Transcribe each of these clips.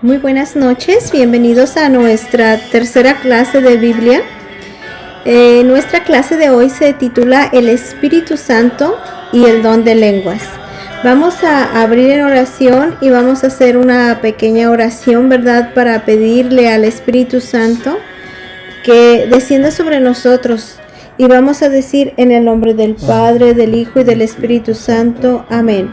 Muy buenas noches, bienvenidos a nuestra tercera clase de Biblia. Nuestra clase de hoy se titula El Espíritu Santo y el don de lenguas. Vamos a abrir en oración y vamos a hacer una pequeña oración, ¿verdad? Para pedirle al Espíritu Santo que descienda sobre nosotros. Y vamos a decir en el nombre del Padre, del Hijo y del Espíritu Santo. Amén.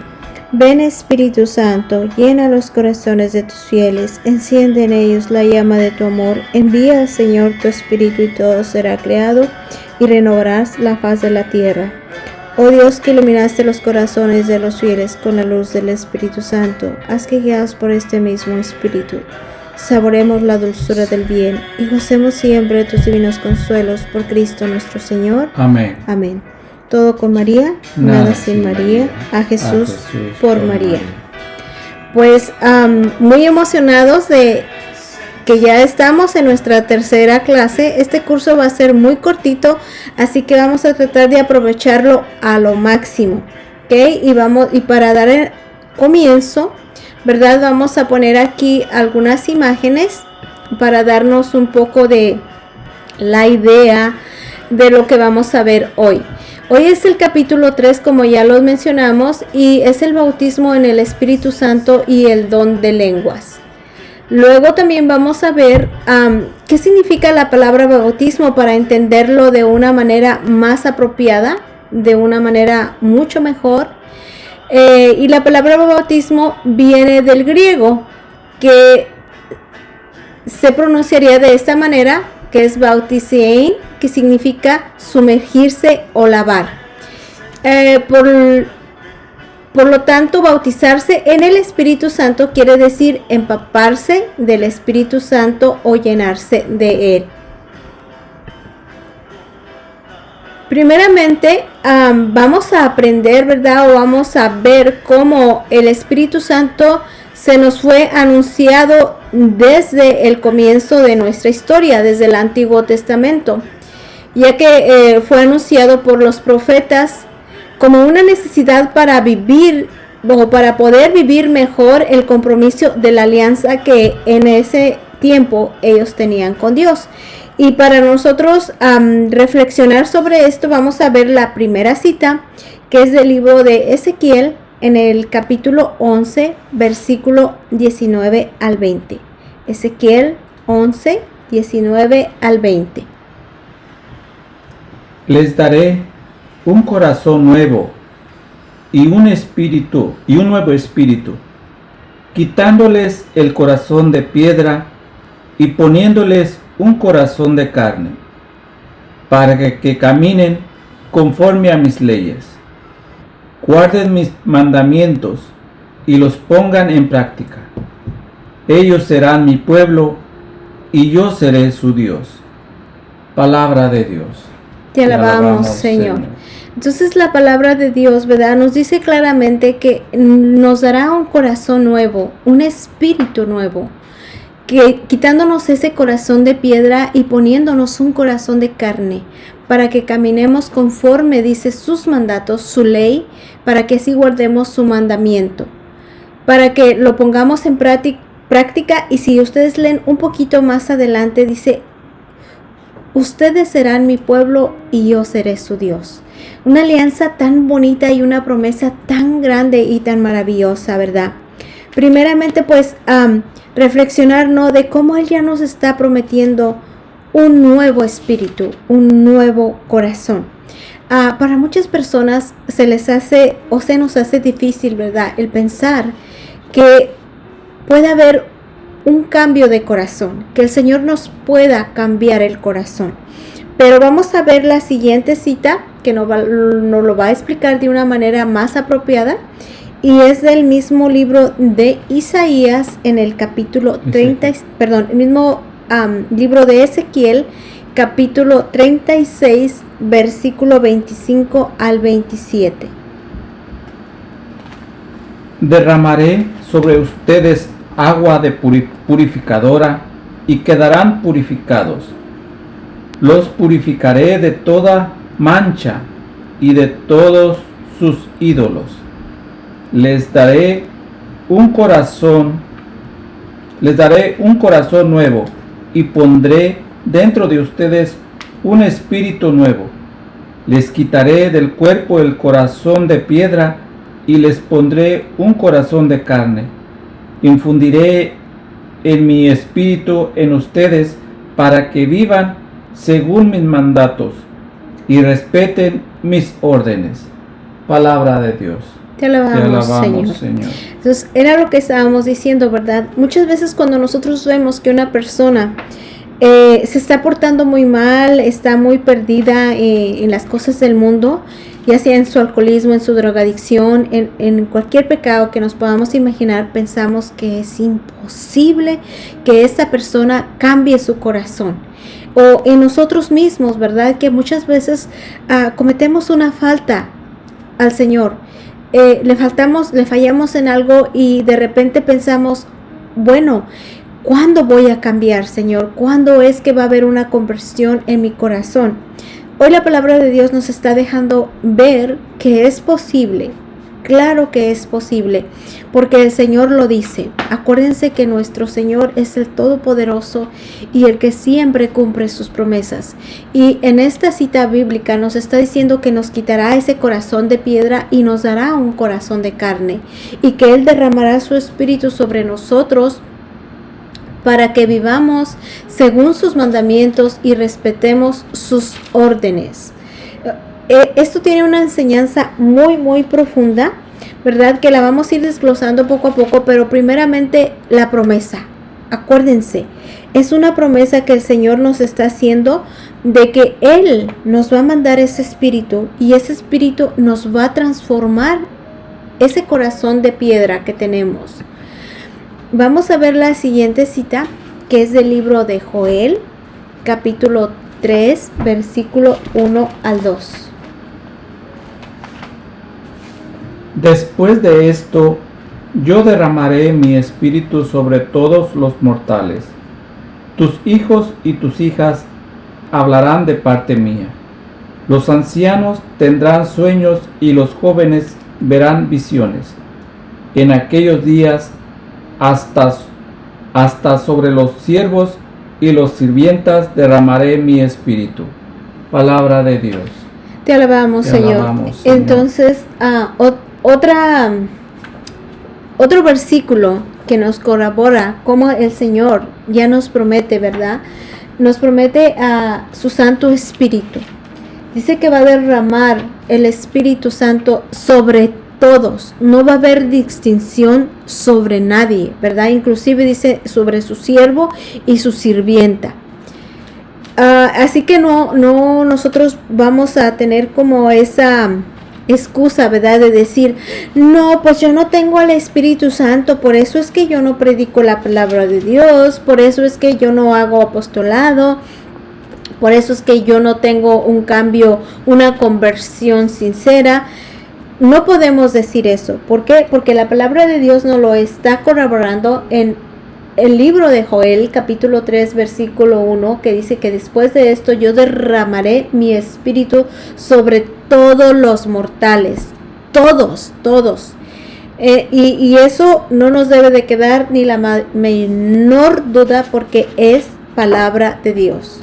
Ven Espíritu Santo, llena los corazones de tus fieles, enciende en ellos la llama de tu amor, envía Señor tu Espíritu y todo será creado y renovarás la faz de la tierra. Oh Dios que iluminaste los corazones de los fieles con la luz del Espíritu Santo, haz que guiados por este mismo Espíritu, saboremos la dulzura del bien y gocemos siempre de tus divinos consuelos por Cristo nuestro Señor. Amén. Amén. Todo con María, nada sin María, a Jesús por María. Pues muy emocionados de que ya estamos en nuestra tercera clase. Este curso va a ser muy cortito, así que vamos a tratar de aprovecharlo a lo máximo, ¿ok? Y para dar el comienzo, ¿verdad? Vamos a poner aquí algunas imágenes para darnos un poco de la idea de lo que vamos a ver hoy. Hoy es el capítulo 3, como ya los mencionamos, y es el bautismo en el Espíritu Santo y el don de lenguas. Luego también vamos a ver qué significa la palabra bautismo para entenderlo de una manera más apropiada, de una manera mucho mejor. Y la palabra bautismo viene del griego, que se pronunciaría de esta manera, que es bautisein, que significa sumergirse o lavar. Por lo tanto, bautizarse en el Espíritu Santo quiere decir empaparse del Espíritu Santo o llenarse de él. Primeramente, vamos a aprender, ¿verdad? O vamos a ver cómo el Espíritu Santo se nos fue anunciado desde el comienzo de nuestra historia, desde el Antiguo Testamento, ya que fue anunciado por los profetas como una necesidad para vivir o para poder vivir mejor el compromiso de la alianza que en ese tiempo ellos tenían con Dios. Y para nosotros reflexionar sobre esto, vamos a ver la primera cita, que es del libro de Ezequiel, en el capítulo 11, versículo 19 al 20. Ezequiel 11, 19 al 20. Les daré un corazón nuevo y un nuevo espíritu, quitándoles el corazón de piedra y poniéndoles un corazón de carne, para que caminen conforme a mis leyes, guarden mis mandamientos y los pongan en práctica. Ellos serán mi pueblo y yo seré su Dios. Palabra de Dios. Te alabamos, Señor. Entonces la palabra de Dios, ¿verdad? Nos dice claramente que nos dará un corazón nuevo, un espíritu nuevo, que quitándonos ese corazón de piedra y poniéndonos un corazón de carne, para que caminemos conforme dice sus mandatos, su ley, para que así guardemos su mandamiento, para que lo pongamos en práctica. Y si ustedes leen un poquito más adelante, dice: ustedes serán mi pueblo y yo seré su Dios. Una alianza tan bonita y una promesa tan grande y tan maravillosa, ¿verdad? Primeramente, pues, reflexionar, ¿no?, de cómo Él ya nos está prometiendo un nuevo espíritu, un nuevo corazón. Para muchas personas se nos hace difícil, ¿verdad?, el pensar que puede haber un cambio de corazón, que el Señor nos pueda cambiar el corazón. Pero vamos a ver la siguiente cita, que nos lo va a explicar de una manera más apropiada, y es del mismo libro de Isaías, en el capítulo 30, el mismo libro de Ezequiel, capítulo 36, versículo 25 al 27. Derramaré sobre ustedes agua de purificadora y quedarán purificados. Los purificaré de toda mancha y de todos sus ídolos. Les daré un corazón Les daré un corazón nuevo y pondré dentro de ustedes un espíritu nuevo. Les quitaré del cuerpo el corazón de piedra y les pondré un corazón de carne. Infundiré en mi espíritu en ustedes para que vivan según mis mandatos y respeten mis órdenes. Palabra de Dios. Te alabamos, Señor. Entonces, era lo que estábamos diciendo, ¿verdad? Muchas veces cuando nosotros vemos que una persona se está portando muy mal, está muy perdida en las cosas del mundo, ya sea en su alcoholismo, en su drogadicción, en cualquier pecado que nos podamos imaginar, pensamos que es imposible que esta persona cambie su corazón. O en nosotros mismos, ¿verdad? Que muchas veces cometemos una falta al Señor. Le fallamos en algo y de repente pensamos, bueno, ¿cuándo voy a cambiar, Señor? ¿Cuándo es que va a haber una conversión en mi corazón? Hoy la palabra de Dios nos está dejando ver que es posible. Claro que es posible, porque el Señor lo dice. Acuérdense que nuestro Señor es el Todopoderoso y el que siempre cumple sus promesas. Y en esta cita bíblica nos está diciendo que nos quitará ese corazón de piedra y nos dará un corazón de carne. Y que Él derramará su espíritu sobre nosotros para que vivamos según sus mandamientos y respetemos sus órdenes. Esto tiene una enseñanza muy, muy profunda, ¿verdad? Que la vamos a ir desglosando poco a poco, pero primeramente la promesa. Acuérdense, es una promesa que el Señor nos está haciendo de que Él nos va a mandar ese espíritu y ese espíritu nos va a transformar ese corazón de piedra que tenemos. Vamos a ver la siguiente cita, que es del libro de Joel, capítulo 3, versículo 1 al 2. Después de esto, yo derramaré mi espíritu sobre todos los mortales. Tus hijos y tus hijas hablarán de parte mía. Los ancianos tendrán sueños y los jóvenes verán visiones. En aquellos días, hasta sobre los siervos y los sirvientas derramaré mi espíritu. Palabra de Dios. Te alabamos, Señor. Entonces, otro versículo que nos corrobora cómo el Señor ya nos promete, ¿verdad? Nos promete a su Santo Espíritu. Dice que va a derramar el Espíritu Santo sobre todos. No va a haber distinción sobre nadie, ¿verdad? Inclusive dice sobre su siervo y su sirvienta. Así que no nosotros vamos a tener como esa excusa, ¿verdad? De decir, no, pues yo no tengo al Espíritu Santo, por eso es que yo no predico la palabra de Dios, por eso es que yo no hago apostolado, por eso es que yo no tengo un cambio, una conversión sincera. No podemos decir eso. ¿Por qué? Porque la palabra de Dios nos lo está corroborando en el libro de Joel, capítulo 3, versículo 1, que dice que después de esto yo derramaré mi espíritu sobre todos los mortales. Todos. Y eso no nos debe de quedar ni la menor duda, porque es palabra de Dios.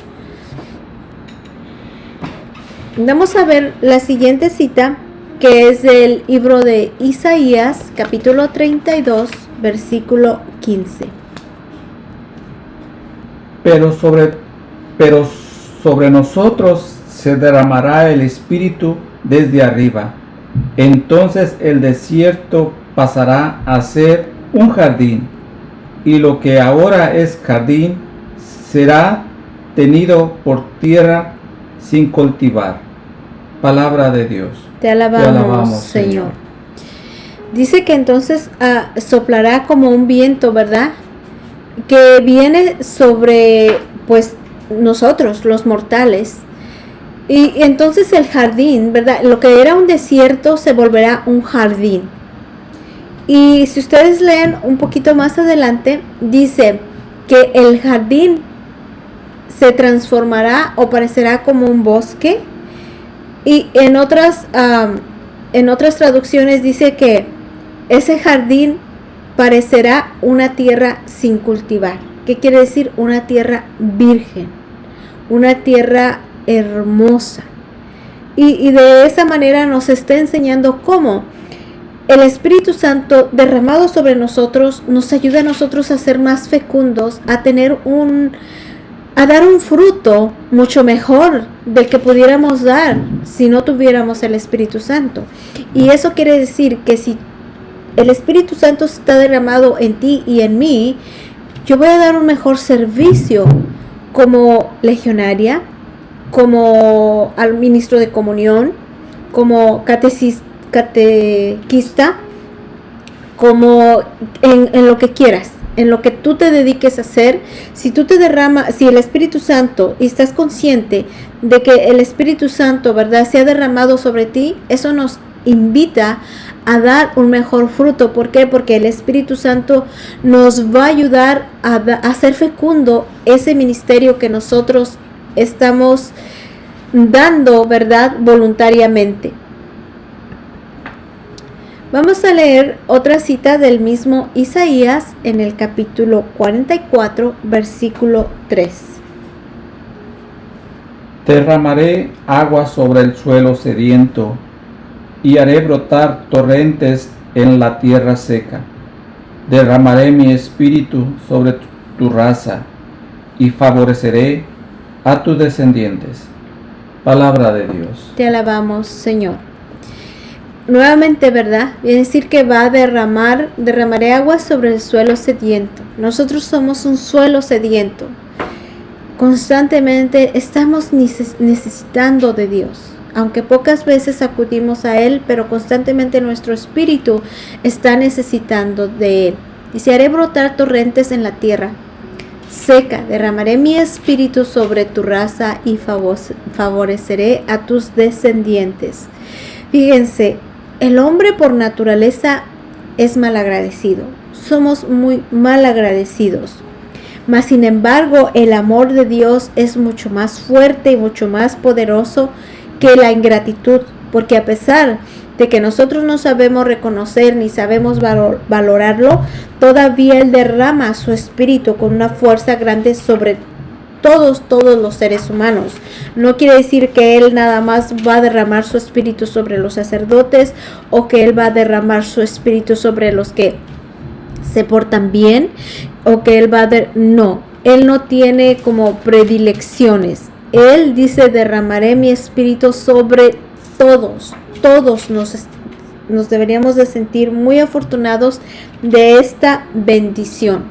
Vamos a ver la siguiente cita, que es del libro de Isaías, capítulo 32, versículo 15. Pero sobre nosotros se derramará el Espíritu desde arriba. Entonces el desierto pasará a ser un jardín, y lo que ahora es jardín será tenido por tierra sin cultivar. Palabra de Dios. Te alabamos, Señor. Dice que entonces soplará como un viento, ¿verdad? Que viene sobre, pues, nosotros, los mortales. Y entonces el jardín, ¿verdad? Lo que era un desierto se volverá un jardín. Y si ustedes leen un poquito más adelante, dice que el jardín se transformará o parecerá como un bosque. Y en otras traducciones dice que ese jardín parecerá una tierra sin cultivar. ¿Qué quiere decir? Una tierra virgen, una tierra hermosa. Y de esa manera nos está enseñando cómo el Espíritu Santo derramado sobre nosotros nos ayuda a nosotros a ser más fecundos, a dar un fruto mucho mejor del que pudiéramos dar si no tuviéramos el Espíritu Santo. Y eso quiere decir que si el Espíritu Santo está derramado en ti y en mí, yo voy a dar un mejor servicio como legionaria, como al ministro de comunión, como catequista, como en lo que quieras, en lo que tú te dediques a hacer. Si el Espíritu Santo, y estás consciente de que el Espíritu Santo, ¿verdad?, se ha derramado sobre ti, eso nos invita a dar un mejor fruto. ¿Por qué? Porque el Espíritu Santo nos va a ayudar a hacer fecundo ese ministerio que nosotros estamos dando, ¿verdad?, voluntariamente. Vamos a leer otra cita del mismo Isaías en el capítulo 44, versículo 3. Derramaré agua sobre el suelo sediento y haré brotar torrentes en la tierra seca. Derramaré mi espíritu sobre tu raza y favoreceré a tus descendientes. Palabra de Dios. Te alabamos, Señor. Nuevamente, ¿verdad? Es decir, que va a derramaré agua sobre el suelo sediento. Nosotros somos un suelo sediento. Constantemente estamos necesitando de Dios. Aunque pocas veces acudimos a Él, pero constantemente nuestro espíritu está necesitando de Él. Y se haré brotar torrentes en la tierra seca, derramaré mi espíritu sobre tu raza y favoreceré a tus descendientes. Fíjense, el hombre por naturaleza es malagradecido. Somos muy malagradecidos. Mas sin embargo, el amor de Dios es mucho más fuerte y mucho más poderoso que la ingratitud, porque a pesar de que nosotros no sabemos reconocer ni sabemos valorarlo, todavía Él derrama su espíritu con una fuerza grande sobre todos los seres humanos. No quiere decir que Él nada más va a derramar su espíritu sobre los sacerdotes o que Él va a derramar su espíritu sobre los que se portan bien o que Él va a... No, Él no tiene como predilecciones. Él dice, derramaré mi espíritu sobre todos. Todos nos deberíamos de sentir muy afortunados de esta bendición.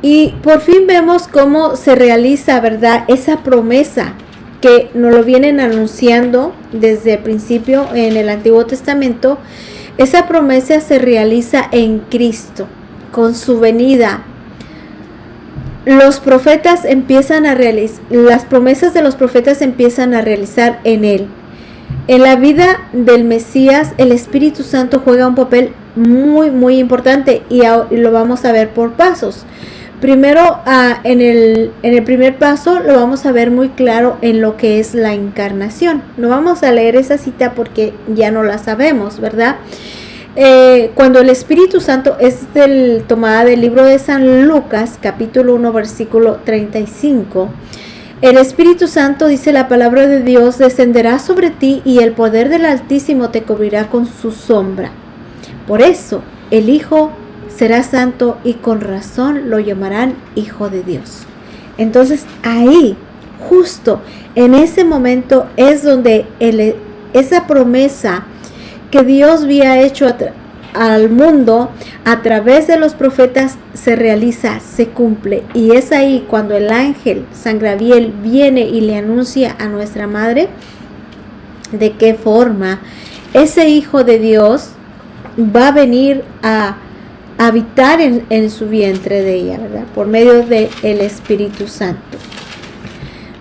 Y por fin vemos cómo se realiza, ¿verdad?, esa promesa que nos lo vienen anunciando desde el principio en el Antiguo Testamento. Esa promesa se realiza en Cristo, con su venida. Los profetas empiezan a realizar, las promesas de los profetas empiezan a realizar en Él. En la vida del Mesías, el Espíritu Santo juega un papel muy importante y lo vamos a ver por pasos. Primero, en el primer paso lo vamos a ver muy claro en lo que es la encarnación. No vamos a leer esa cita porque ya no la sabemos, ¿verdad? Cuando el Espíritu Santo es tomada del libro de San Lucas, capítulo 1, versículo 35, el Espíritu Santo, dice la palabra de Dios, descenderá sobre ti y el poder del Altísimo te cubrirá con su sombra. Por eso, el Hijo será santo y con razón lo llamarán Hijo de Dios. Entonces, ahí, justo en ese momento, es donde esa promesa que Dios había hecho al mundo a través de los profetas se realiza, se cumple. Y es ahí cuando el ángel San Gabriel viene y le anuncia a nuestra madre de qué forma ese Hijo de Dios va a venir a habitar en su vientre de ella, ¿verdad?, por medio del Espíritu Santo.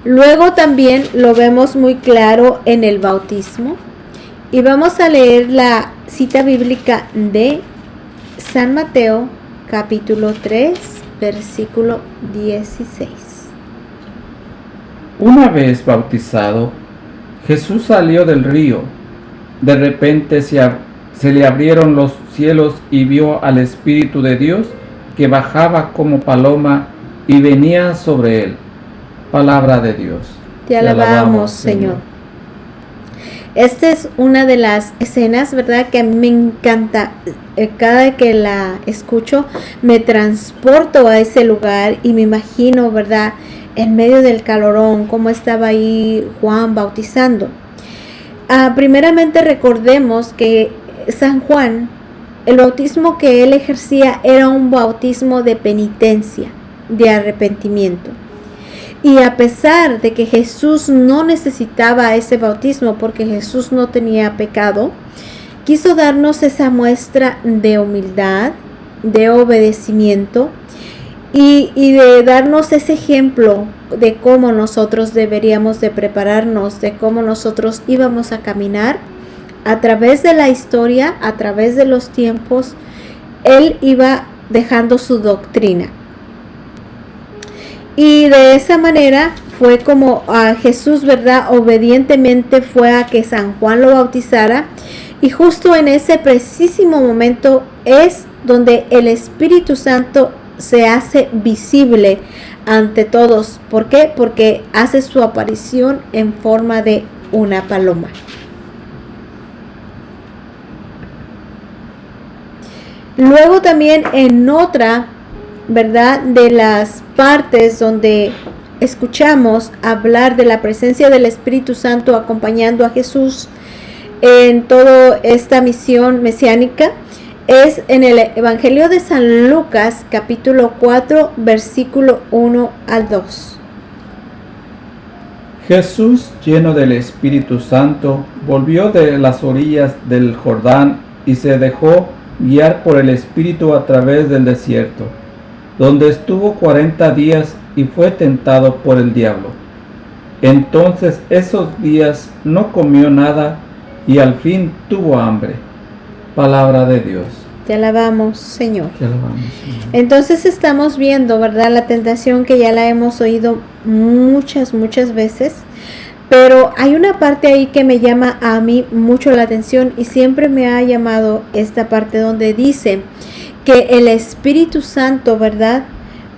Luego también lo vemos muy claro en el bautismo. Y vamos a leer la cita bíblica de San Mateo, capítulo 3, versículo 16. Una vez bautizado, Jesús salió del río. De repente se se le abrieron los cielos y vio al Espíritu de Dios que bajaba como paloma y venía sobre él. Palabra de Dios. Te alabamos, Señor. Esta es una de las escenas, ¿verdad?, que a mí me encanta. Cada que la escucho me transporto a ese lugar y me imagino, ¿verdad?, en medio del calorón, cómo estaba ahí Juan bautizando. Primeramente recordemos que San Juan, el bautismo que él ejercía era un bautismo de penitencia, de arrepentimiento. Y a pesar de que Jesús no necesitaba ese bautismo porque Jesús no tenía pecado, quiso darnos esa muestra de humildad, de obedecimiento y de darnos ese ejemplo de cómo nosotros deberíamos de prepararnos, de cómo nosotros íbamos a caminar a través de la historia, a través de los tiempos. Él iba dejando su doctrina. Y de esa manera fue como a Jesús, ¿verdad?, obedientemente fue a que San Juan lo bautizara. Y justo en ese precisísimo momento es donde el Espíritu Santo se hace visible ante todos. ¿Por qué? Porque hace su aparición en forma de una paloma. Luego también en otra, ¿verdad?, de las partes donde escuchamos hablar de la presencia del Espíritu Santo acompañando a Jesús en toda esta misión mesiánica, es en el Evangelio de San Lucas, capítulo 4, versículo 1 al 2. Jesús, lleno del Espíritu Santo, volvió de las orillas del Jordán y se dejó guiar por el Espíritu a través del desierto, donde estuvo 40 días y fue tentado por el diablo. Entonces esos días no comió nada y al fin tuvo hambre. Palabra de Dios. Te alabamos, Señor. Te alabamos, Señor. Entonces estamos viendo, ¿verdad?, la tentación que ya la hemos oído muchas veces. Pero hay una parte ahí que me llama a mí mucho la atención y siempre me ha llamado esta parte donde dice que el Espíritu Santo, ¿verdad?,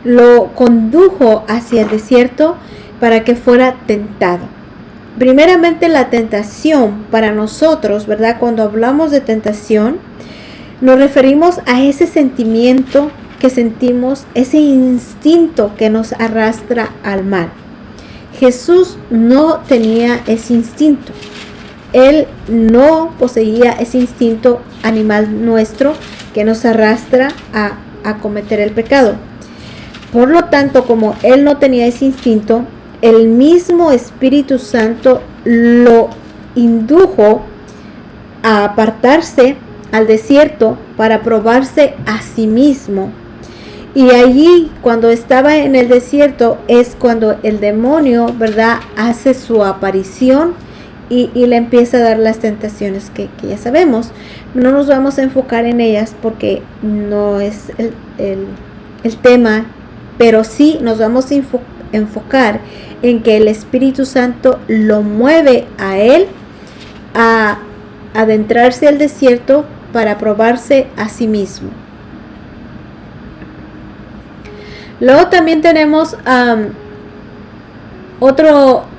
lo condujo hacia el desierto para que fuera tentado. Primeramente la tentación para nosotros, ¿verdad?, cuando hablamos de tentación, nos referimos a ese sentimiento que sentimos, ese instinto que nos arrastra al mal. Jesús no tenía ese instinto. Él no poseía ese instinto animal nuestro que nos arrastra a cometer el pecado. Por lo tanto, como él no tenía ese instinto, el mismo Espíritu Santo lo indujo a apartarse al desierto para probarse a sí mismo. Y allí, cuando estaba en el desierto, es cuando el demonio, ¿verdad?, hace su aparición y le empieza a dar las tentaciones que ya sabemos. No nos vamos a enfocar en ellas porque no es el tema, pero sí nos vamos a enfocar en que el Espíritu Santo lo mueve a él a adentrarse al desierto para probarse a sí mismo. Luego también tenemos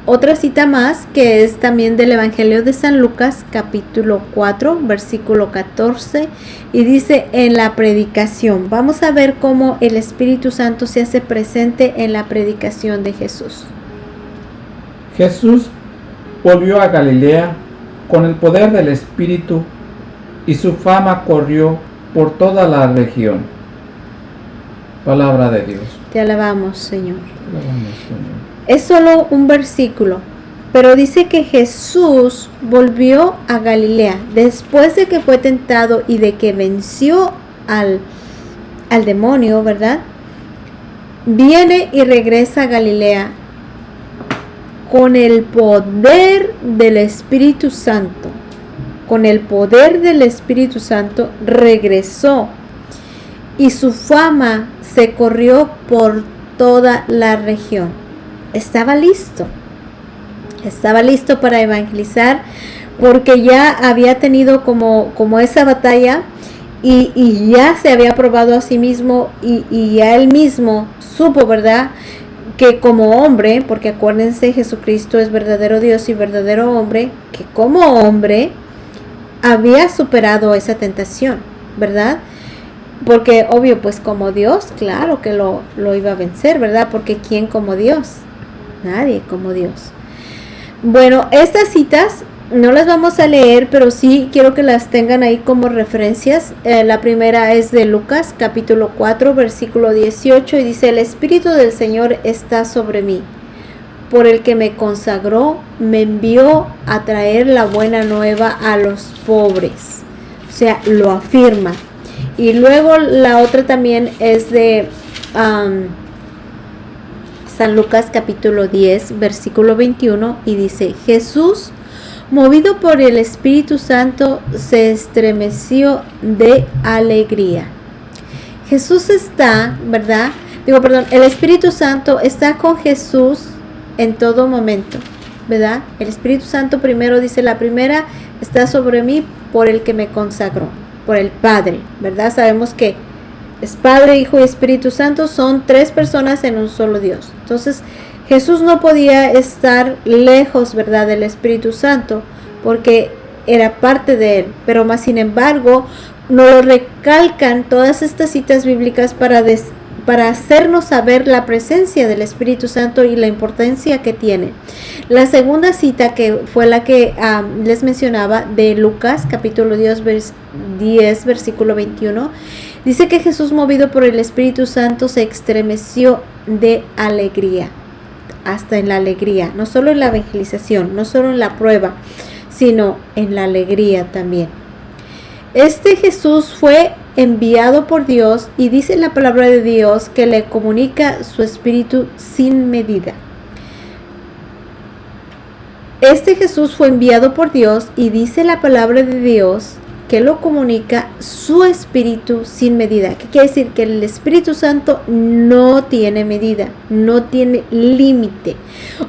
otra cita más que es también del Evangelio de San Lucas, capítulo 4, versículo 14, y dice: en la predicación. Vamos a ver cómo el Espíritu Santo se hace presente en la predicación de Jesús. Jesús volvió a Galilea con el poder del Espíritu y su fama corrió por toda la región. Palabra de Dios. Te alabamos, Señor. Te alabamos, Señor. Es solo un versículo, pero dice que Jesús volvió a Galilea después de que fue tentado y de que venció al demonio, ¿verdad? Viene y regresa a Galilea con el poder del Espíritu Santo. Con el poder del Espíritu Santo regresó y su fama se corrió por toda la región. Estaba listo para evangelizar porque ya había tenido como esa batalla y ya se había probado a sí mismo y a él mismo supo, ¿verdad?, que como hombre, porque acuérdense, Jesucristo es verdadero Dios y verdadero hombre, que como hombre había superado esa tentación, ¿verdad? Porque obvio, pues como Dios, claro que lo iba a vencer, ¿verdad? Porque ¿quién como Dios? Nadie como Dios. Bueno, estas citas no las vamos a leer, pero sí quiero que las tengan ahí como referencias. La primera es de Lucas, capítulo 4, versículo 18, y dice: el Espíritu del Señor está sobre mí, por el que me consagró, me envió a traer la buena nueva a los pobres. O sea, lo afirma. Y luego la otra también es de San Lucas capítulo 10, versículo 21, y dice: Jesús, movido por el Espíritu Santo, se estremeció de alegría. Jesús está, ¿verdad? El Espíritu Santo está con Jesús en todo momento, ¿verdad? El Espíritu Santo, primero dice, la primera está sobre mí por el que me consagró, por el Padre, ¿verdad? Sabemos que es Padre, Hijo y Espíritu Santo, son tres personas en un solo Dios. Entonces, Jesús no podía estar lejos, ¿verdad?, del Espíritu Santo, porque era parte de él, pero más sin embargo, nos lo recalcan todas estas citas bíblicas para hacernos saber la presencia del Espíritu Santo y la importancia que tiene. La segunda cita, que fue la que les mencionaba, de Lucas, capítulo 10, versículo 21, dice que Jesús, movido por el Espíritu Santo, se estremeció de alegría. Hasta en la alegría, no solo en la evangelización, no solo en la prueba, sino en la alegría también. Este Jesús fue enviado por Dios y dice la palabra de Dios que le comunica su espíritu sin medida. Este Jesús fue enviado por Dios y dice la palabra de Dios que lo comunica su espíritu sin medida. ¿Qué quiere decir? Que el Espíritu Santo no tiene medida, no tiene límite.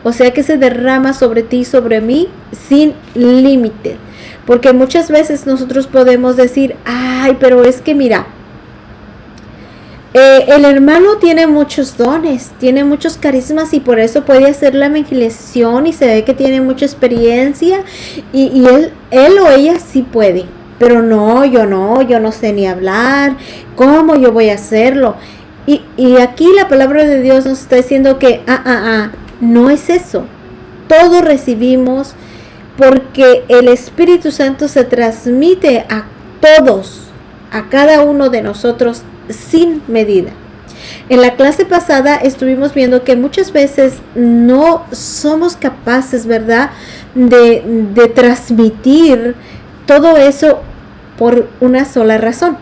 O sea que se derrama sobre ti y sobre mí sin límite. Porque muchas veces nosotros podemos decir, ay, pero es que mira, el hermano tiene muchos dones, tiene muchos carismas y por eso puede hacer la evangelización y se ve que tiene mucha experiencia y él o ella sí puede. Pero no, yo no sé ni hablar, ¿cómo yo voy a hacerlo? Y aquí la palabra de Dios nos está diciendo que, no es eso. Todos recibimos porque el Espíritu Santo se transmite a todos, a cada uno de nosotros sin medida. En la clase pasada estuvimos viendo que muchas veces no somos capaces, ¿verdad?, de transmitir todo eso por una sola razón,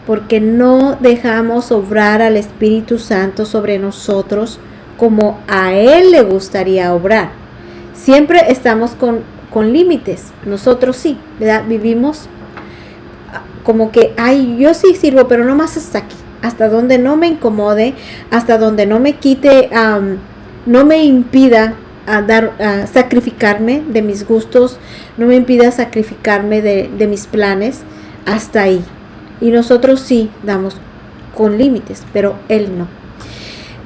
porque no dejamos obrar al Espíritu Santo sobre nosotros como a Él le gustaría obrar. Siempre estamos con límites, nosotros sí, ¿verdad? Vivimos como que, ay, yo sí sirvo, pero no más hasta aquí, hasta donde no me incomode, hasta donde no me quite, no me impida a sacrificarme de mis gustos, no me impida sacrificarme de mis planes, hasta ahí. Y nosotros sí damos con límites, pero Él no.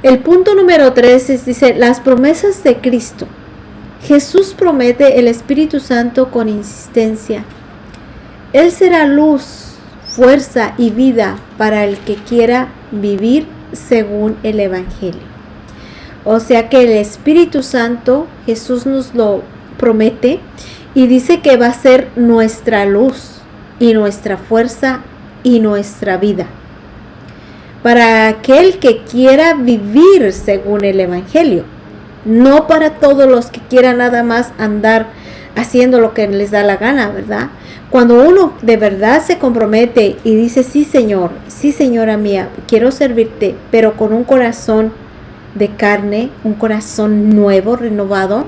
El punto número 3 dice, las promesas de Cristo. Jesús promete el Espíritu Santo con insistencia. Él será luz, fuerza y vida para el que quiera vivir según el Evangelio. O sea que el Espíritu Santo, Jesús nos lo promete y dice que va a ser nuestra luz y nuestra fuerza y nuestra vida. Para aquel que quiera vivir según el Evangelio. No para todos los que quieran nada más andar haciendo lo que les da la gana, ¿verdad? Cuando uno de verdad se compromete y dice, sí Señor, sí señora mía, quiero servirte, pero con un corazón de carne, un corazón nuevo, renovado,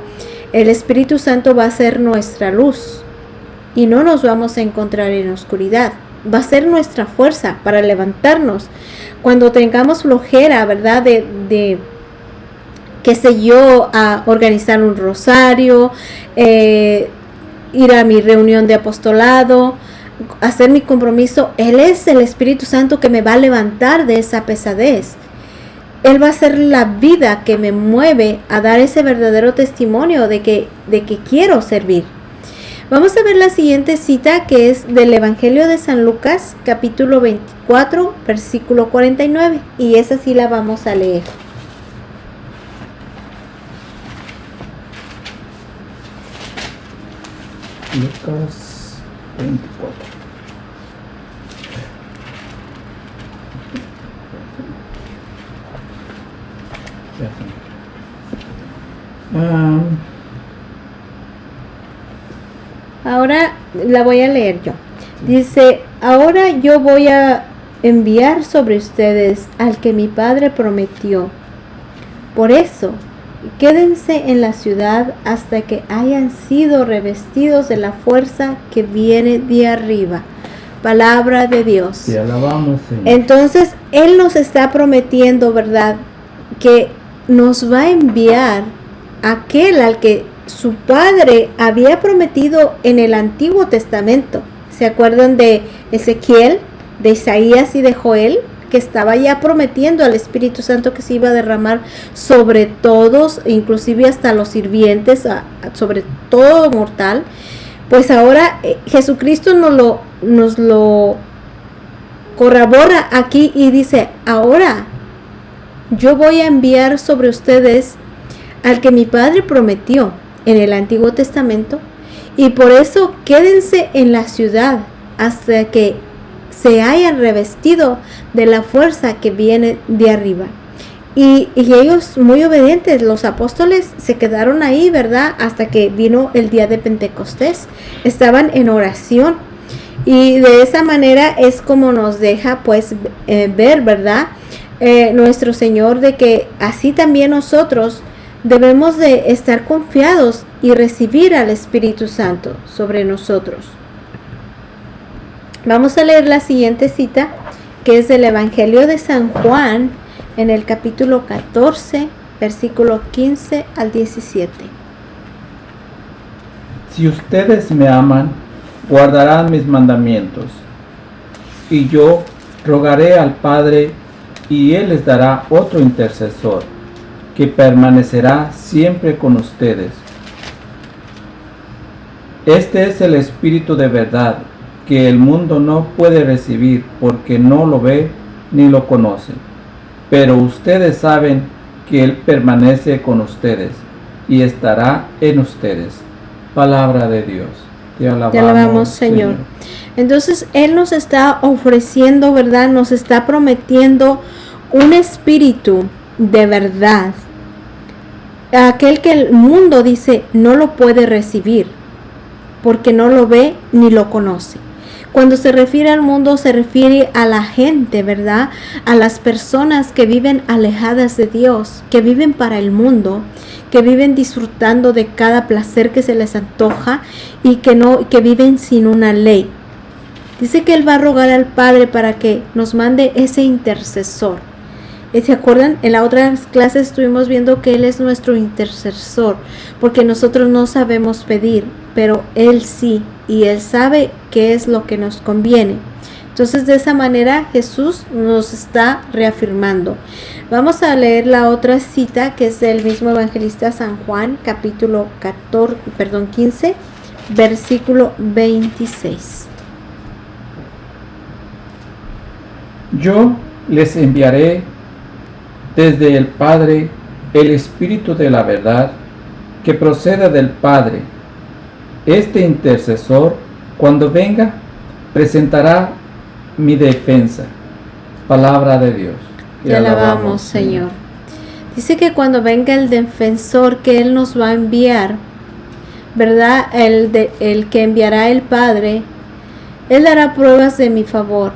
el Espíritu Santo va a ser nuestra luz y no nos vamos a encontrar en oscuridad. Va a ser nuestra fuerza para levantarnos cuando tengamos flojera, ¿verdad? De qué sé yo, a organizar un rosario, ir a mi reunión de apostolado, hacer mi compromiso. Él es el Espíritu Santo que me va a levantar de esa pesadez. Él va a ser la vida que me mueve a dar ese verdadero testimonio de que quiero servir. Vamos a ver la siguiente cita, que es del Evangelio de San Lucas, capítulo 24, versículo 49. Y esa sí la vamos a leer. Lucas 24. Ahora la voy a leer yo. Dice: ahora yo voy a enviar sobre ustedes al que mi Padre prometió. Por eso, quédense en la ciudad hasta que hayan sido revestidos de la fuerza que viene de arriba. Palabra de Dios. Te alabamos, Señor. Entonces, Él nos está prometiendo, ¿verdad?, que nos va a enviar aquel al que su padre había prometido en el Antiguo Testamento. ¿Se acuerdan de Ezequiel, de Isaías y de Joel? Que estaba ya prometiendo al Espíritu Santo que se iba a derramar sobre todos, inclusive hasta los sirvientes, sobre todo mortal. Pues ahora Jesucristo nos lo corrobora aquí y dice: ahora yo voy a enviar sobre ustedes al que mi Padre prometió en el Antiguo Testamento, y por eso quédense en la ciudad hasta que se hayan revestido de la fuerza que viene de arriba. Y ellos, muy obedientes, los apóstoles, se quedaron ahí, ¿verdad?, hasta que vino el día de Pentecostés. Estaban en oración, y de esa manera es como nos deja pues ver, ¿verdad?, nuestro Señor, de que así también nosotros debemos de estar confiados y recibir al Espíritu Santo sobre nosotros. Vamos a leer la siguiente cita, que es del Evangelio de San Juan, en el capítulo 14, versículo 15 al 17. Si ustedes me aman, guardarán mis mandamientos, y yo rogaré al Padre, y Él les dará otro intercesor, que permanecerá siempre con ustedes. Este es el Espíritu de verdad, que el mundo no puede recibir porque no lo ve ni lo conoce. Pero ustedes saben que Él permanece con ustedes y estará en ustedes. Palabra de Dios. Te alabamos, Señor. Entonces Él nos está ofreciendo, ¿verdad?, nos está prometiendo un espíritu de verdad, aquel que el mundo dice no lo puede recibir porque no lo ve ni lo conoce. Cuando se refiere al mundo, se refiere a la gente, ¿verdad?, a las personas que viven alejadas de Dios, que viven para el mundo, que viven disfrutando de cada placer que se les antoja y que viven sin una ley. Dice que Él va a rogar al Padre para que nos mande ese intercesor. ¿Se acuerdan? En la otra clase estuvimos viendo que Él es nuestro intercesor, porque nosotros no sabemos pedir, pero Él sí, y Él sabe qué es lo que nos conviene. Entonces, de esa manera Jesús nos está reafirmando. Vamos a leer la otra cita, que es del mismo evangelista San Juan, capítulo 15, versículo 26. Yo les enviaré desde el Padre el Espíritu de la verdad, que proceda del Padre. Este intercesor, cuando venga, presentará mi defensa. Palabra de Dios. Te alabamos, Señor. Dice que cuando venga el defensor que Él nos va a enviar, ¿verdad?, el que enviará el Padre, Él dará pruebas de mi favor.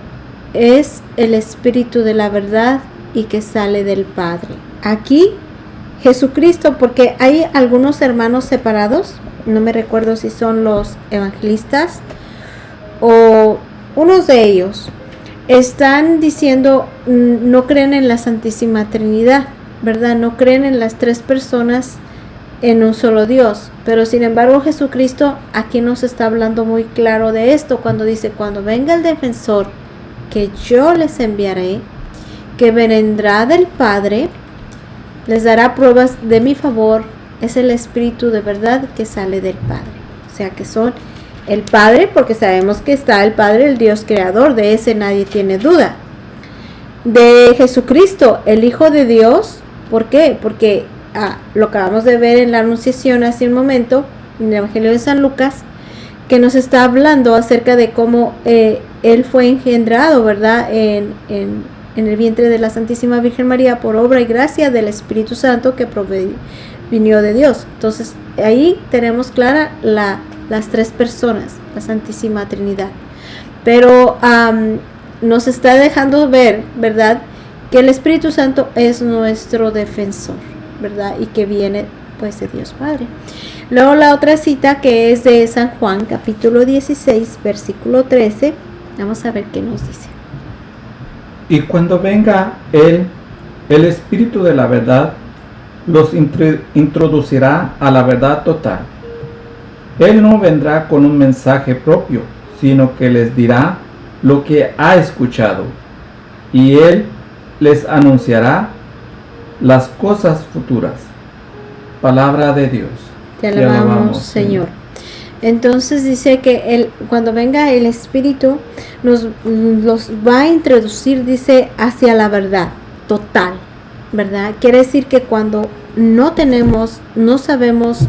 Es el Espíritu de la verdad y que sale del Padre. Aquí Jesucristo, porque hay algunos hermanos separados, no me recuerdo si son los evangelistas o unos de ellos, están diciendo no creen en la Santísima Trinidad, ¿verdad? No creen en las tres personas en un solo Dios. Pero sin embargo Jesucristo aquí nos está hablando muy claro de esto cuando dice, cuando venga el defensor que yo les enviaré, que vendrá del Padre, les dará pruebas de mi favor, es el Espíritu de verdad que sale del Padre. O sea que son el Padre, porque sabemos que está el Padre, el Dios creador, de ese nadie tiene duda. De Jesucristo, el Hijo de Dios, ¿por qué? Porque lo acabamos de ver en la Anunciación hace un momento, en el Evangelio de San Lucas, que nos está hablando acerca de cómo Él fue engendrado, ¿verdad? En el vientre de la Santísima Virgen María por obra y gracia del Espíritu Santo que vino de Dios. Entonces, ahí tenemos clara las tres personas, la Santísima Trinidad. Pero nos está dejando ver, ¿verdad?, que el Espíritu Santo es nuestro defensor, ¿verdad?, y que viene pues de Dios Padre. Luego la otra cita, que es de San Juan, capítulo 16, versículo 13. Vamos a ver qué nos dice. Y cuando venga Él, el Espíritu de la verdad, los introducirá a la verdad total. Él no vendrá con un mensaje propio, sino que les dirá lo que ha escuchado, y Él les anunciará las cosas futuras. Palabra de Dios. Te alabamos, Señor. Entonces dice que cuando venga el Espíritu los va a introducir, dice, hacia la verdad total, ¿verdad? Quiere decir que cuando no sabemos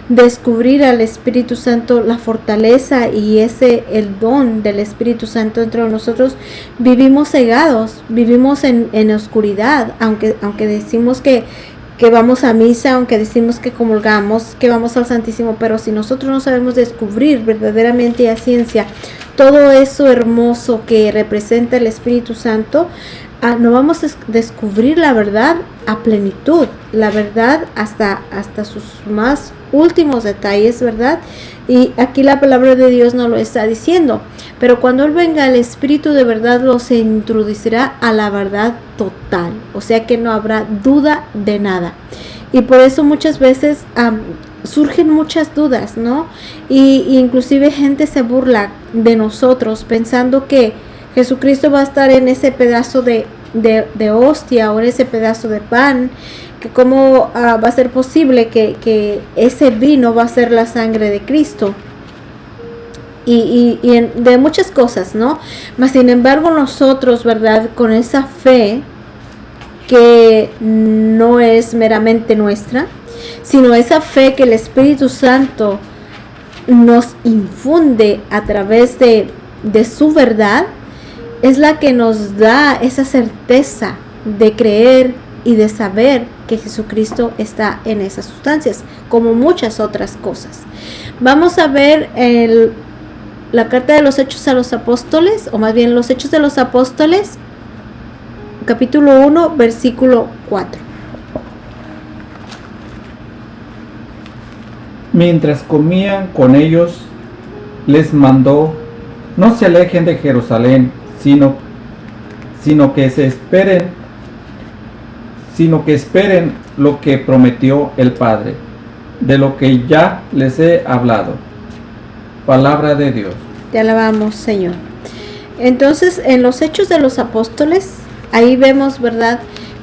descubrir al Espíritu Santo, la fortaleza y el don del Espíritu Santo entre nosotros, vivimos cegados, vivimos en oscuridad, aunque decimos que vamos a misa, aunque decimos que comulgamos, que vamos al Santísimo, pero si nosotros no sabemos descubrir verdaderamente a ciencia todo eso hermoso que representa el Espíritu Santo, no vamos a descubrir la verdad a plenitud, la verdad hasta sus más últimos detalles, ¿verdad? Y aquí la palabra de Dios nos lo está diciendo. Pero cuando Él venga, el Espíritu de verdad los introducirá a la verdad total. O sea que no habrá duda de nada. Y por eso muchas veces surgen muchas dudas, ¿no? Y inclusive gente se burla de nosotros pensando que Jesucristo va a estar en ese pedazo de hostia o en ese pedazo de pan, que cómo va a ser posible que ese vino va a ser la sangre de Cristo. Y de muchas cosas, ¿no? Mas sin embargo nosotros, ¿verdad?, con esa fe que no es meramente nuestra, sino esa fe que el Espíritu Santo nos infunde a través de su verdad, es la que nos da esa certeza de creer y de saber que Jesucristo está en esas sustancias, como muchas otras cosas. Vamos a ver la carta de los Hechos a los Apóstoles, o más bien los Hechos de los Apóstoles, capítulo 1, versículo 4. Mientras comían con ellos, les mandó: no se alejen de Jerusalén, sino que esperen lo que prometió el Padre, de lo que ya les he hablado. Palabra de Dios. Te alabamos, Señor. Entonces, en los Hechos de los Apóstoles, ahí vemos, ¿verdad?,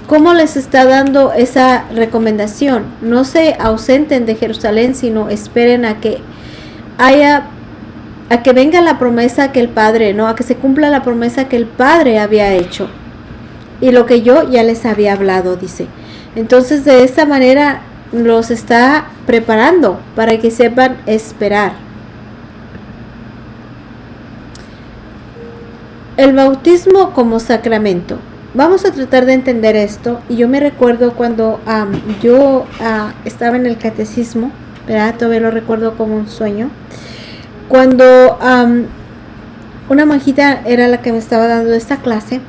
cómo les está dando esa recomendación. No se ausenten de Jerusalén, sino esperen a que venga la promesa que el Padre, ¿no?, a que se cumpla la promesa que el Padre había hecho. Y lo que yo ya les había hablado, dice. Entonces, de esta manera los está preparando para que sepan esperar. El bautismo como sacramento. Vamos a tratar de entender esto. Y yo me recuerdo cuando yo estaba en el catecismo, ¿verdad? Todavía lo recuerdo como un sueño. Cuando una monjita era la que me estaba dando esta clase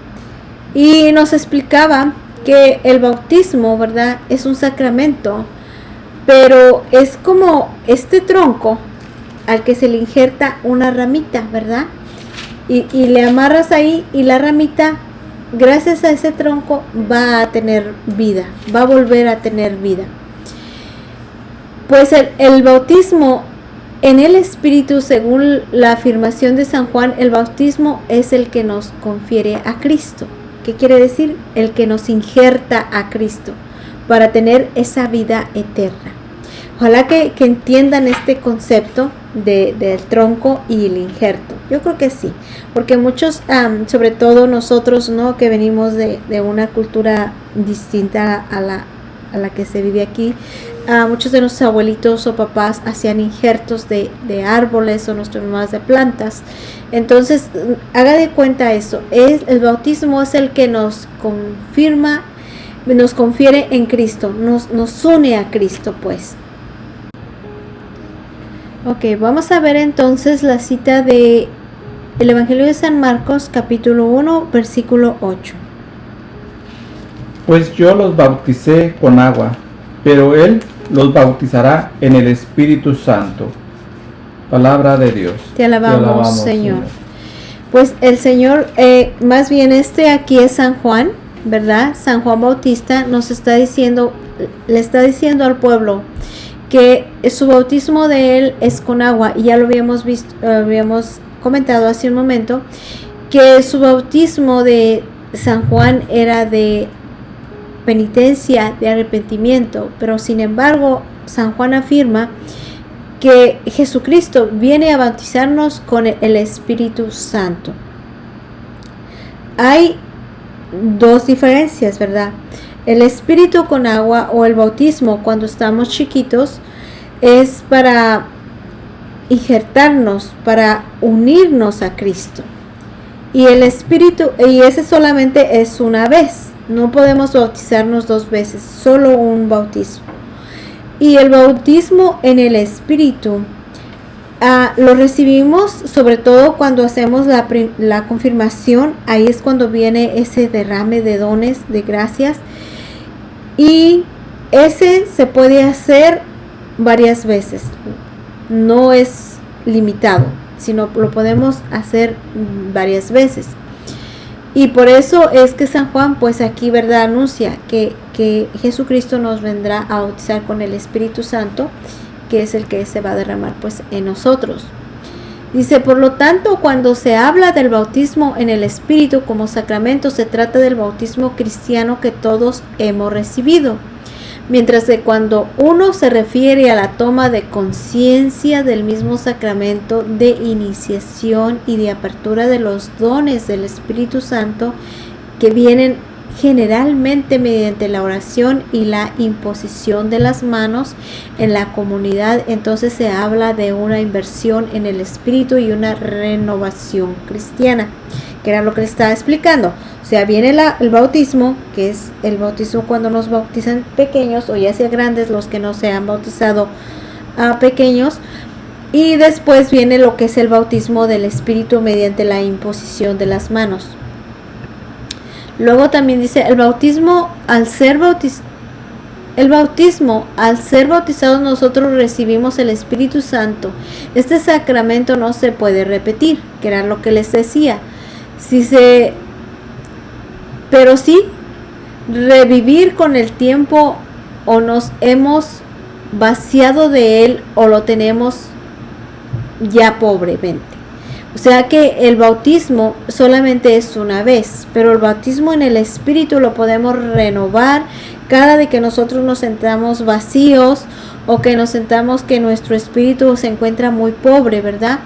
y nos explicaba que el bautismo, ¿verdad?, es un sacramento, pero es como este tronco al que se le injerta una ramita, ¿verdad? Y le amarras ahí y la ramita, gracias a ese tronco, va a tener vida, va a volver a tener vida. Pues el bautismo en el Espíritu, según la afirmación de San Juan, el bautismo es el que nos confiere a Cristo. ¿Qué quiere decir? El que nos injerta a Cristo para tener esa vida eterna. Ojalá que entiendan este concepto del tronco y el injerto. Yo creo que sí, porque muchos, sobre todo nosotros, ¿no?, que venimos de una cultura distinta a la que se vive aquí, muchos de nuestros abuelitos o papás hacían injertos de árboles, o nuestras mamás de plantas. Entonces, haga de cuenta eso. El bautismo es el que nos confirma, nos confiere en Cristo, nos une a Cristo, pues. Ok, vamos a ver entonces la cita de el Evangelio de San Marcos, capítulo 1, versículo 8. Pues yo los bauticé con agua, pero Él los bautizará en el Espíritu Santo. Palabra de Dios. Te alabamos, Señor. Pues el Señor, más bien aquí es San Juan, ¿verdad? San Juan Bautista nos está diciendo, le está diciendo al pueblo que su bautismo de él es con agua, y ya lo habíamos visto, habíamos comentado hace un momento, que su bautismo de San Juan era de penitencia, de arrepentimiento, pero sin embargo San Juan afirma que Jesucristo viene a bautizarnos con el Espíritu Santo. Hay dos diferencias, ¿verdad? El Espíritu con agua, o el bautismo cuando estamos chiquitos, es para injertarnos, para unirnos a Cristo. Y el Espíritu, y ese solamente es una vez. No podemos bautizarnos dos veces, solo un bautismo. Y el bautismo en el Espíritu lo recibimos sobre todo cuando hacemos la confirmación. Ahí es cuando viene ese derrame de dones, de gracias. Y ese se puede hacer varias veces. No es limitado, sino lo podemos hacer varias veces. Y por eso es que San Juan, pues aquí, ¿verdad?, anuncia que Jesucristo nos vendrá a bautizar con el Espíritu Santo, que es el que se va a derramar pues en nosotros. Dice, por lo tanto, cuando se habla del bautismo en el Espíritu como sacramento, se trata del bautismo cristiano que todos hemos recibido. Mientras que cuando uno se refiere a la toma de conciencia del mismo sacramento de iniciación y de apertura de los dones del Espíritu Santo, que vienen generalmente mediante la oración y la imposición de las manos en la comunidad, entonces se habla de una inversión en el Espíritu y una renovación cristiana, que era lo que le estaba explicando. O sea, viene el bautismo, que es el bautismo cuando nos bautizan pequeños, o ya sea grandes los que no se han bautizado pequeños, y después viene lo que es el bautismo del Espíritu mediante la imposición de las manos. Luego también dice, el bautismo al ser bautizados nosotros recibimos el Espíritu Santo. Este sacramento no se puede repetir, que era lo que les decía. Pero sí revivir con el tiempo, o nos hemos vaciado de él, o lo tenemos ya pobremente. O sea que el bautismo solamente es una vez, pero el bautismo en el Espíritu lo podemos renovar cada vez que nosotros nos sentamos vacíos, o que nos sentamos que nuestro espíritu se encuentra muy pobre, ¿verdad?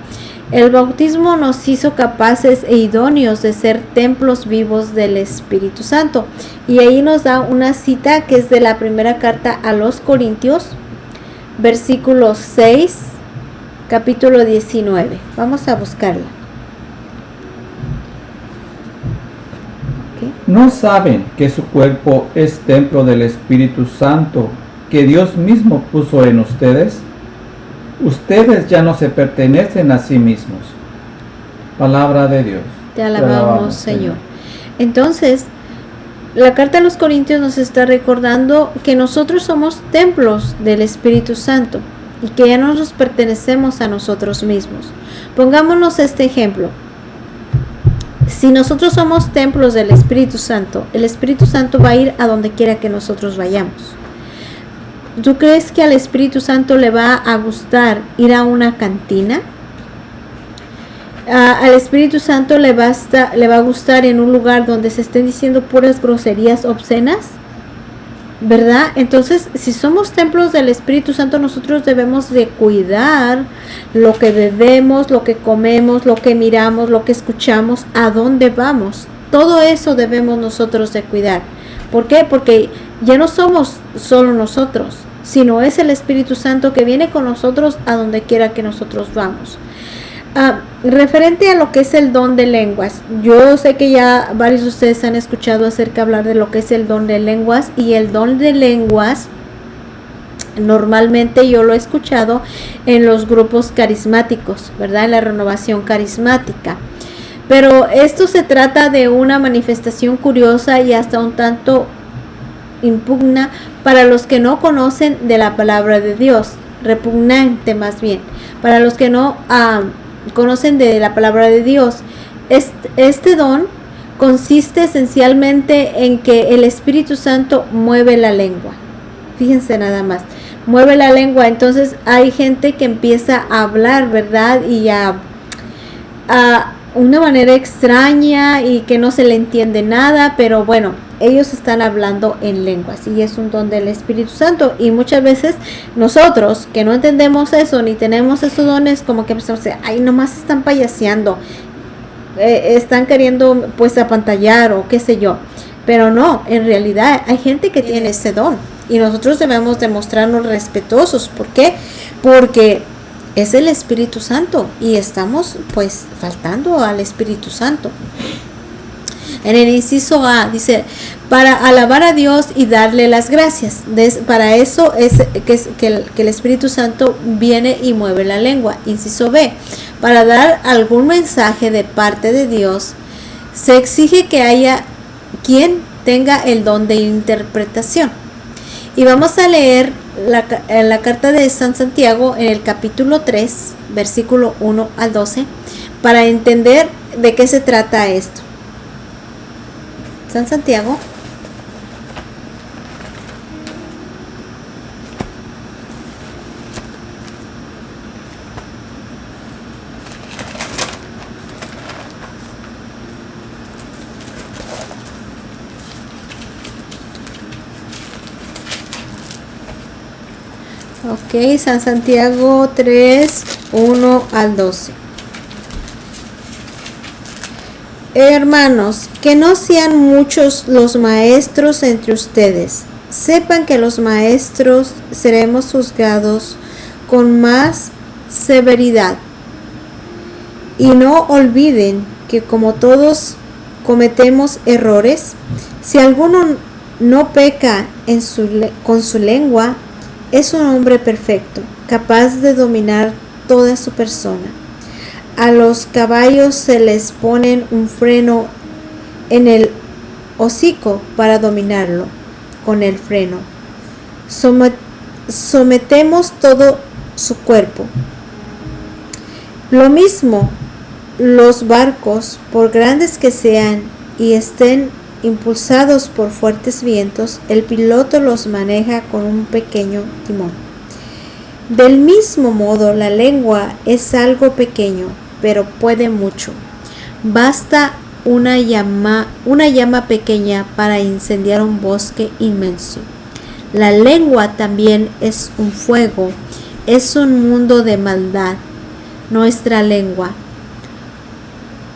El bautismo nos hizo capaces e idóneos de ser templos vivos del Espíritu Santo. Y ahí nos da una cita que es de la primera carta a los Corintios, versículo 6, capítulo 19. Vamos a buscarla. ¿Okay? ¿No saben que su cuerpo es templo del Espíritu Santo que Dios mismo puso en ustedes? Ustedes ya no se pertenecen a sí mismos. Palabra de Dios. Te alabamos, Señor. Entonces, la carta a los Corintios nos está recordando que nosotros somos templos del Espíritu Santo y que ya no nos pertenecemos a nosotros mismos. Pongámonos este ejemplo. Si nosotros somos templos del Espíritu Santo, el Espíritu Santo va a ir a donde quiera que nosotros vayamos. ¿Tú crees que al Espíritu Santo le va a gustar ir a una cantina? Al Espíritu Santo le va a gustar en un lugar donde se estén diciendo puras groserías obscenas, ¿verdad? Entonces, si somos templos del Espíritu Santo, nosotros debemos de cuidar lo que bebemos, lo que comemos, lo que miramos, lo que escuchamos, a dónde vamos. Todo eso debemos nosotros de cuidar. ¿Por qué? Porque ya no somos solo nosotros, sino es el Espíritu Santo que viene con nosotros a donde quiera que nosotros vamos. Referente a lo que es el don de lenguas, yo sé que ya varios de ustedes han escuchado acerca de hablar de lo que es el don de lenguas, y el don de lenguas normalmente yo lo he escuchado en los grupos carismáticos, ¿verdad? En la renovación carismática. Pero esto se trata de una manifestación curiosa y hasta un tanto impugna para los que no conocen de la palabra de Dios, repugnante más bien, para los que no conocen de la palabra de Dios. Este don consiste esencialmente en que el Espíritu Santo mueve la lengua. Fíjense nada más, mueve la lengua. Entonces hay gente que empieza a hablar, ¿verdad? Y a una manera extraña y que no se le entiende nada, pero bueno, ellos están hablando en lenguas y es un don del Espíritu Santo. Y muchas veces nosotros que no entendemos eso ni tenemos esos dones, como que empezamos a decir, ay, nomás están payaseando, están queriendo pues apantallar o qué sé yo. Pero no, en realidad hay gente que tiene ese don y nosotros debemos demostrarnos respetuosos. ¿Por qué? Porque es el Espíritu Santo y estamos pues faltando al Espíritu Santo. En el inciso A dice, para alabar a Dios y darle las gracias. Para eso es que el Espíritu Santo viene y mueve la lengua. Inciso B, para dar algún mensaje de parte de Dios, se exige que haya quien tenga el don de interpretación. Y vamos a leer la carta de San Santiago en el capítulo 3, versículo 1 al 12, para entender de qué se trata esto. San Santiago. Ok, San Santiago 3, 1 al 12. Hermanos, que no sean muchos los maestros entre ustedes. Sepan que los maestros seremos juzgados con más severidad. Y no olviden que como todos cometemos errores, si alguno no peca con su lengua, es un hombre perfecto, capaz de dominar toda su persona. A los caballos se les pone un freno en el hocico para dominarlo con el freno. Sometemos todo su cuerpo. Lo mismo, los barcos, por grandes que sean y estén impulsados por fuertes vientos, el piloto los maneja con un pequeño timón. Del mismo modo, la lengua es algo pequeño, pero puede mucho. Basta una llama pequeña para incendiar un bosque inmenso. La lengua también es un fuego, es un mundo de maldad. Nuestra lengua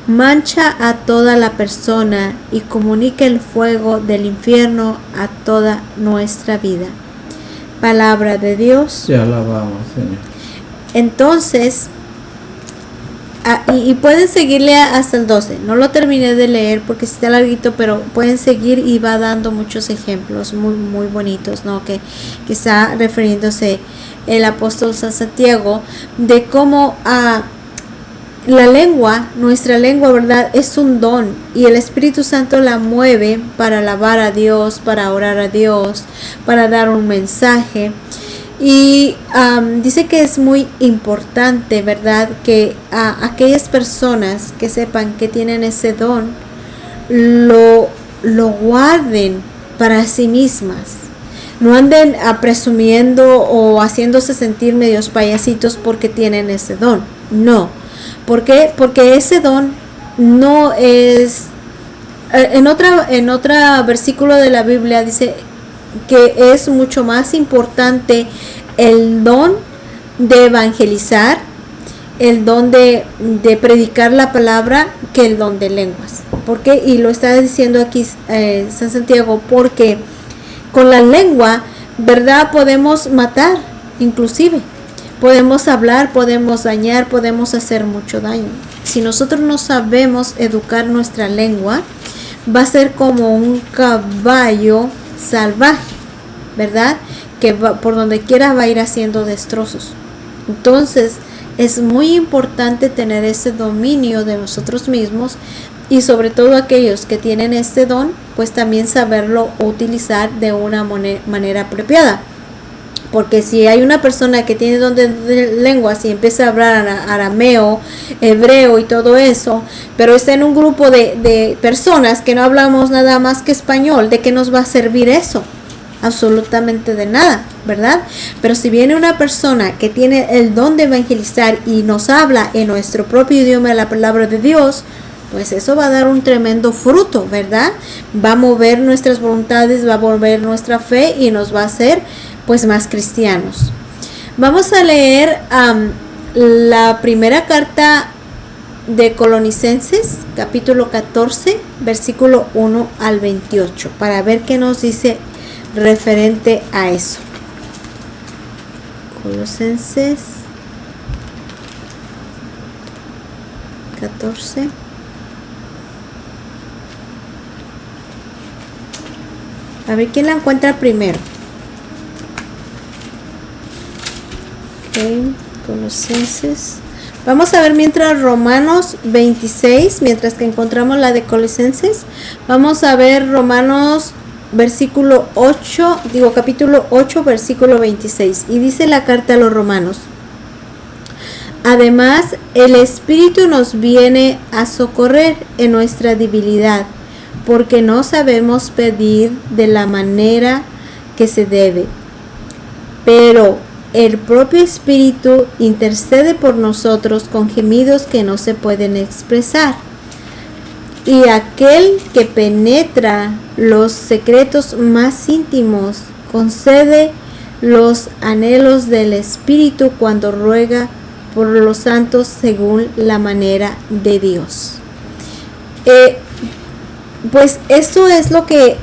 mancha a toda la persona y comunica el fuego del infierno a toda nuestra vida. Palabra de Dios. Te alabamos, Señor. Entonces, y pueden seguirle hasta el 12. No lo terminé de leer porque está larguito, pero pueden seguir y va dando muchos ejemplos muy, muy bonitos, ¿no? Que está refiriéndose el apóstol San Santiago de cómo la lengua, nuestra lengua, ¿verdad? Es un don y el Espíritu Santo la mueve para alabar a Dios, para orar a Dios, para dar un mensaje. Y dice que es muy importante, ¿verdad? Que aquellas personas que sepan que tienen ese don, lo guarden para sí mismas. No anden presumiendo o haciéndose sentir medios payasitos porque tienen ese don. No. ¿Por qué? Porque ese don no es... En otra versículo de la Biblia dice que es mucho más importante el don de evangelizar, el don de predicar la palabra, que el don de lenguas. ¿Por qué? Y lo está diciendo aquí San Santiago, porque con la lengua, ¿verdad? Podemos matar, inclusive. Podemos hablar, podemos dañar, podemos hacer mucho daño. Si nosotros no sabemos educar nuestra lengua, va a ser como un caballo salvaje, ¿verdad? Que por donde quiera va a ir haciendo destrozos. Entonces, es muy importante tener ese dominio de nosotros mismos, y sobre todo aquellos que tienen este don, pues también saberlo utilizar de una manera apropiada. Porque si hay una persona que tiene don de lenguas y empieza a hablar arameo, hebreo y todo eso, pero está en un grupo de personas que no hablamos nada más que español, ¿de qué nos va a servir eso? Absolutamente de nada, ¿verdad? Pero si viene una persona que tiene el don de evangelizar y nos habla en nuestro propio idioma la palabra de Dios, pues eso va a dar un tremendo fruto, ¿verdad? Va a mover nuestras voluntades, va a mover nuestra fe y nos va a hacer pues más cristianos. Vamos a leer la primera carta de Colosenses, capítulo 14, versículo 1 al 28, para ver qué nos dice referente a eso. Colosenses 14. A ver quién la encuentra primero. Colosenses. Vamos a ver mientras Romanos 26, mientras que encontramos la de Colosenses. Vamos a ver Romanos capítulo 8, versículo 26. Y dice la carta a los romanos: además, el Espíritu nos viene a socorrer en nuestra debilidad, porque no sabemos pedir de la manera que se debe. Pero el propio Espíritu intercede por nosotros con gemidos que no se pueden expresar. Y aquel que penetra los secretos más íntimos concede los anhelos del Espíritu cuando ruega por los santos según la manera de Dios. Pues esto es lo que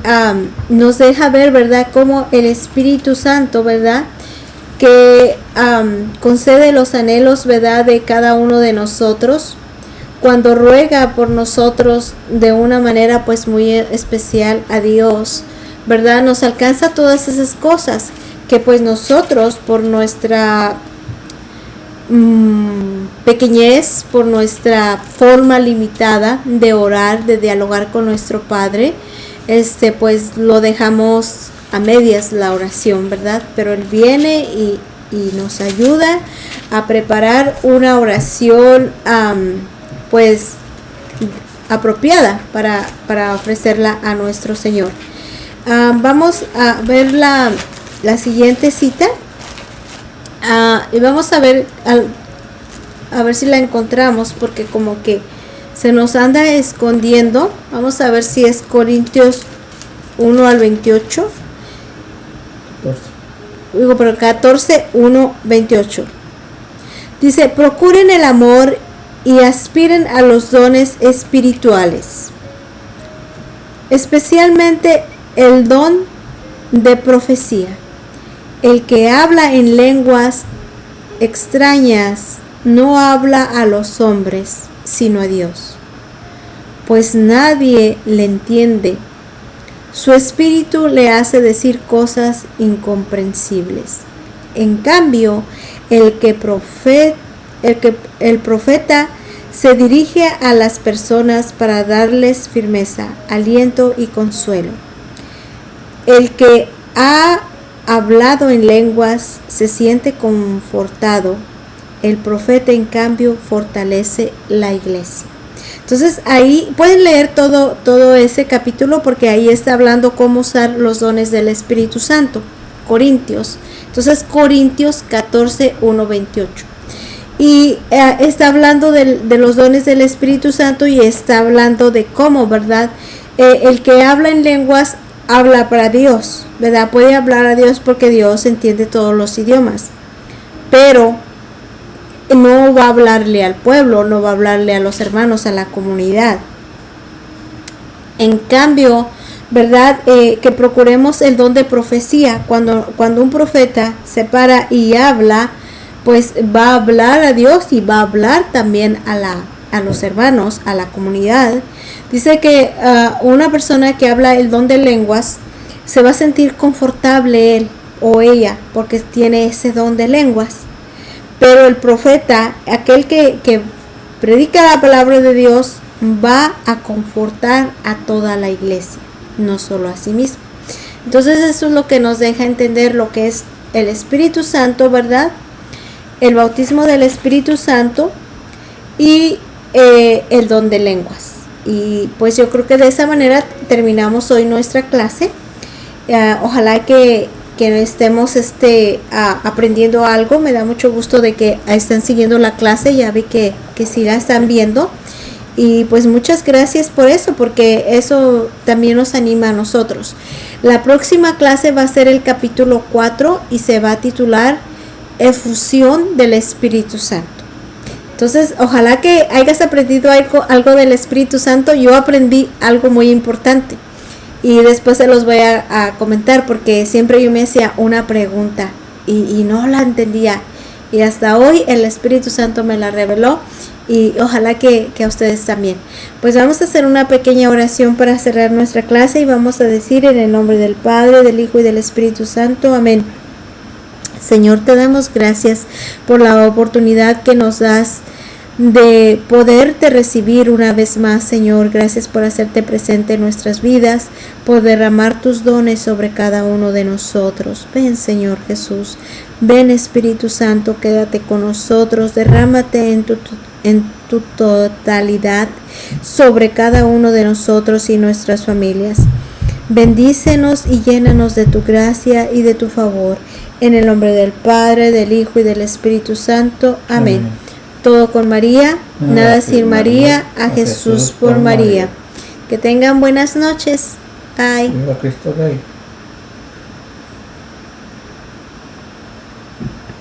nos deja ver, ¿verdad? Como el Espíritu Santo, ¿verdad? Que concede los anhelos, ¿verdad? De cada uno de nosotros cuando ruega por nosotros de una manera pues muy especial a Dios, ¿verdad? Nos alcanza todas esas cosas que pues nosotros por nuestra pequeñez, por nuestra forma limitada de orar, de dialogar con nuestro Padre, pues lo dejamos a medias la oración, ¿verdad? Pero Él viene y nos ayuda a preparar una oración pues apropiada para ofrecerla a nuestro Señor. Vamos a ver la siguiente cita. Y vamos a ver si la encontramos, porque como que se nos anda escondiendo. Vamos a ver si es Corintios 1 al 28. 14, 1, 28. Dice: procuren el amor y aspiren a los dones espirituales, especialmente el don de profecía. El que habla en lenguas extrañas no habla a los hombres, sino a Dios, pues nadie le entiende. Su espíritu le hace decir cosas incomprensibles. En cambio, el profeta se dirige a las personas para darles firmeza, aliento y consuelo. El que ha hablado en lenguas se siente confortado. El profeta, en cambio, fortalece la iglesia. Entonces ahí pueden leer todo ese capítulo, porque ahí está hablando cómo usar los dones del Espíritu Santo. Corintios. Entonces Corintios 14, 1, 28. Y está hablando de los dones del Espíritu Santo y está hablando de cómo, ¿verdad? El que habla en lenguas habla para Dios, ¿verdad? Puede hablar a Dios porque Dios entiende todos los idiomas, pero no va a hablarle al pueblo, no va a hablarle a los hermanos, a la comunidad. En cambio, ¿verdad? Que procuremos el don de profecía. Cuando un profeta se para y habla, pues va a hablar a Dios y va a hablar también a los hermanos, a la comunidad. Dice que una persona que habla el don de lenguas se va a sentir confortable él o ella porque tiene ese don de lenguas. Pero el profeta, aquel que predica la palabra de Dios, va a confortar a toda la iglesia, no solo a sí mismo. Entonces eso es lo que nos deja entender lo que es el Espíritu Santo, ¿verdad? El bautismo del Espíritu Santo y el don de lenguas. Y pues yo creo que de esa manera terminamos hoy nuestra clase. Ojalá que estemos aprendiendo algo. Me da mucho gusto de que estén siguiendo la clase. Ya vi que sí la están viendo. Y pues muchas gracias por eso, porque eso también nos anima a nosotros. La próxima clase va a ser el capítulo 4 y se va a titular Efusión del Espíritu Santo. Entonces, ojalá que hayas aprendido algo del Espíritu Santo. Yo aprendí algo muy importante y después se los voy a comentar, porque siempre yo me hacía una pregunta y no la entendía, y hasta hoy el Espíritu Santo me la reveló, y ojalá que a ustedes también. Pues vamos a hacer una pequeña oración para cerrar nuestra clase y vamos a decir en el nombre del Padre, del Hijo y del Espíritu Santo. Amén. Señor, te damos gracias por la oportunidad que nos das de poderte recibir una vez más, Señor. Gracias por hacerte presente en nuestras vidas, por derramar tus dones sobre cada uno de nosotros. Ven, Señor Jesús, ven, Espíritu Santo, quédate con nosotros, derrámate en tu totalidad sobre cada uno de nosotros y nuestras familias. Bendícenos y llénanos de tu gracia y de tu favor. En el nombre del Padre, del Hijo y del Espíritu Santo. Amén. Todo con María, nada sin María, a Jesús por María. Que tengan buenas noches. Bye. Viva Cristo Rey.